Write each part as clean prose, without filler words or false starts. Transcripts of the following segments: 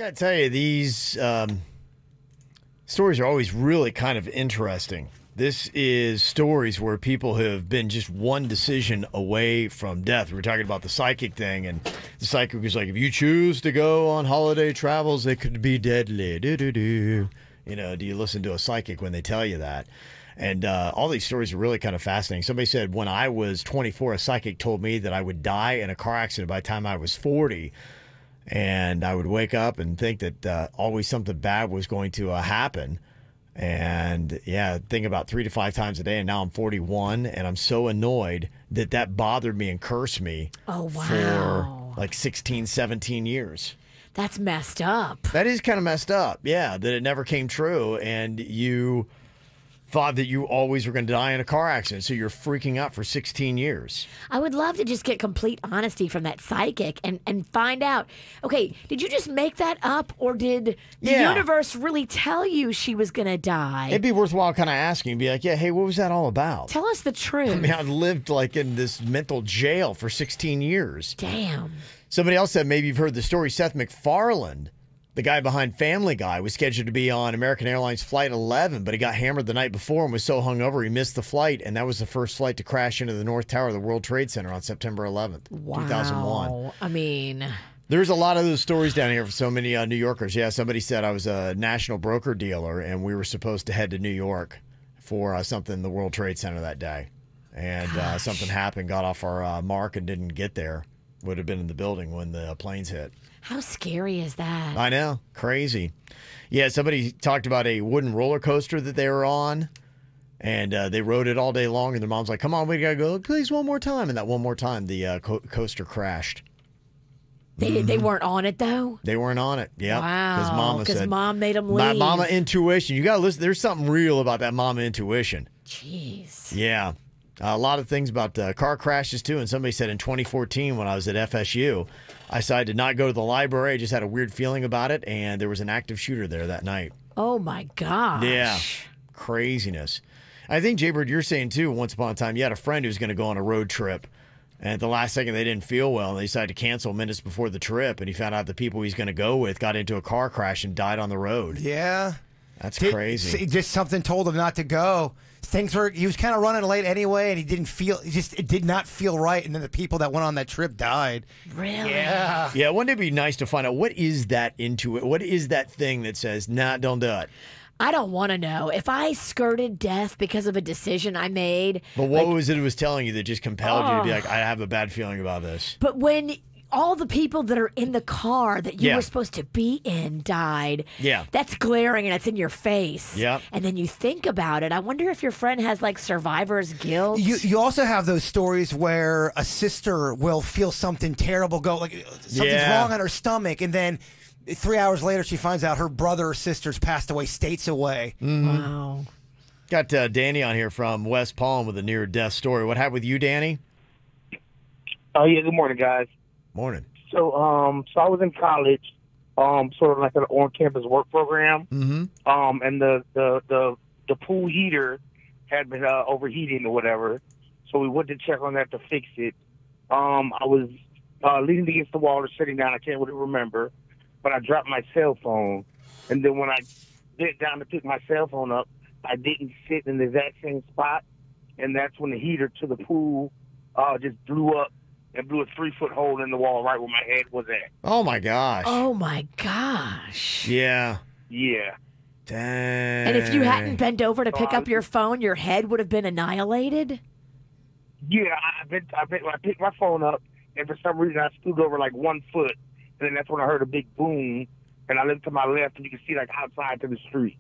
Gotta tell you, these stories are always really kind of interesting. This is stories where people have been just one decision away from death. We were talking about the psychic thing, and the psychic was like, if you choose to go on holiday travels, it could be deadly. Do you listen to a psychic when they tell you that? And all these stories are really kind of fascinating. Somebody said when I was 24, a psychic told me that I would die in a car accident by the time I was 40. And I would wake up and think that always something bad was going to happen. And yeah, think about 3 to 5 times a day. And now I'm 41 and I'm so annoyed that bothered me and cursed me for like 16, 17 years. That's messed up. That is kind of messed up. Yeah, that it never came true. And you thought that you always were going to die in a car accident, so you're freaking out for 16 years. I would love to just get complete honesty from that psychic and find out, okay, did you just make that up, or did the universe really tell you she was going to die? It'd be worthwhile kind of asking, be like, yeah, hey, what was that all about? Tell us the truth. I mean, I've lived like in this mental jail for 16 years. Damn. Somebody else said, maybe you've heard the story, Seth MacFarlane, the guy behind Family Guy, was scheduled to be on American Airlines Flight 11, but he got hammered the night before and was so hungover he missed the flight, and that was the first flight to crash into the North Tower of the World Trade Center on September 11th, 2001. I mean, there's a lot of those stories down here for so many New Yorkers. Yeah, somebody said I was a national broker dealer, and we were supposed to head to New York for something in the World Trade Center that day, and something happened, got off our mark and didn't get there. Would have been in the building when the planes hit. How scary is that? I know. Crazy. Yeah, somebody talked about a wooden roller coaster that they were on, and they rode it all day long, and their mom's like, come on, we got to go, please, one more time. And that one more time, the coaster crashed. They weren't on it, though? They weren't on it, yeah. Wow, because Mom made them leave. Mama intuition. You got to listen. There's something real about that mama intuition. Jeez. Yeah. A lot of things about car crashes, too. And somebody said in 2014 when I was at FSU, I decided to not go to the library. I just had a weird feeling about it, and there was an active shooter there that night. Oh, my gosh. Yeah. Craziness. I think, Jaybird, you're saying, too, once upon a time, you had a friend who was going to go on a road trip, and at the last second they didn't feel well, and they decided to cancel minutes before the trip, and he found out the people he's going to go with got into a car crash and died on the road. Yeah. That's crazy. Just something told him not to go. He was kind of running late anyway, and it did not feel right. And then the people that went on that trip died. Really? Yeah. Yeah, wouldn't it be nice to find out what is that what is that thing that says, nah, don't do it? I don't want to know. If I skirted death because of a decision I made. But what was it was telling you that just compelled you to be like, I have a bad feeling about this? But when all the people that are in the car that you were supposed to be in died. Yeah. That's glaring and it's in your face. Yeah. And then you think about it. I wonder if your friend has like survivor's guilt. You also have those stories where a sister will feel something terrible go, like something's wrong on her stomach, and then 3 hours later she finds out her brother or sister's passed away states away. Mm-hmm. Wow. Got Danny on here from West Palm with a near-death story. What happened with you, Danny? Oh, yeah, good morning, guys. Morning. So I was in college, sort of like an on-campus work program. Mm-hmm. And the pool heater had been overheating or whatever. So we went to check on that to fix it. I was leaning against the wall or sitting down. I can't really remember, but I dropped my cell phone. And then when I bent down to pick my cell phone up, I didn't sit in the exact same spot. And that's when the heater to the pool just blew up. And blew a 3-foot hole in the wall right where my head was at. Oh, my gosh. Oh, my gosh. Yeah. Yeah. Dang. And if you hadn't bent over to pick up your phone, your head would have been annihilated? Yeah, I picked my phone up, and for some reason I stood over like 1 foot, and then that's when I heard a big boom, and I looked to my left, and you can see like outside to the street.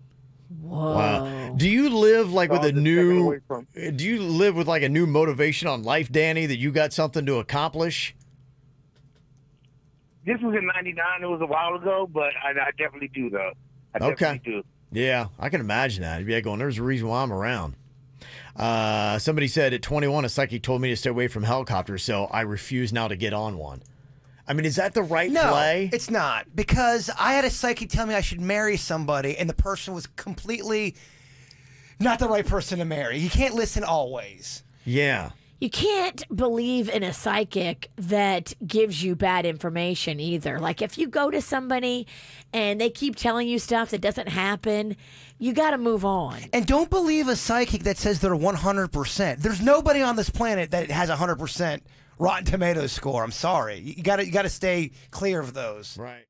Whoa. Wow. Do you live like with a new? Do you live with like a new motivation on life, Danny? That you got something to accomplish? This was in '99. It was a while ago, but I definitely do though. I definitely do. Yeah, I can imagine that. You'd be like going, "There's a reason why I'm around." Somebody said at 21, a psychic told me to stay away from helicopters, so I refuse now to get on one. I mean, is that the right play? No, it's not. Because I had a psychic tell me I should marry somebody, and the person was completely not the right person to marry. You can't listen always. Yeah. You can't believe in a psychic that gives you bad information either. Like if you go to somebody and they keep telling you stuff that doesn't happen, you got to move on. And don't believe a psychic that says they're 100%. There's nobody on this planet that has 100% Rotten Tomatoes score. I'm sorry. You got to stay clear of those. Right.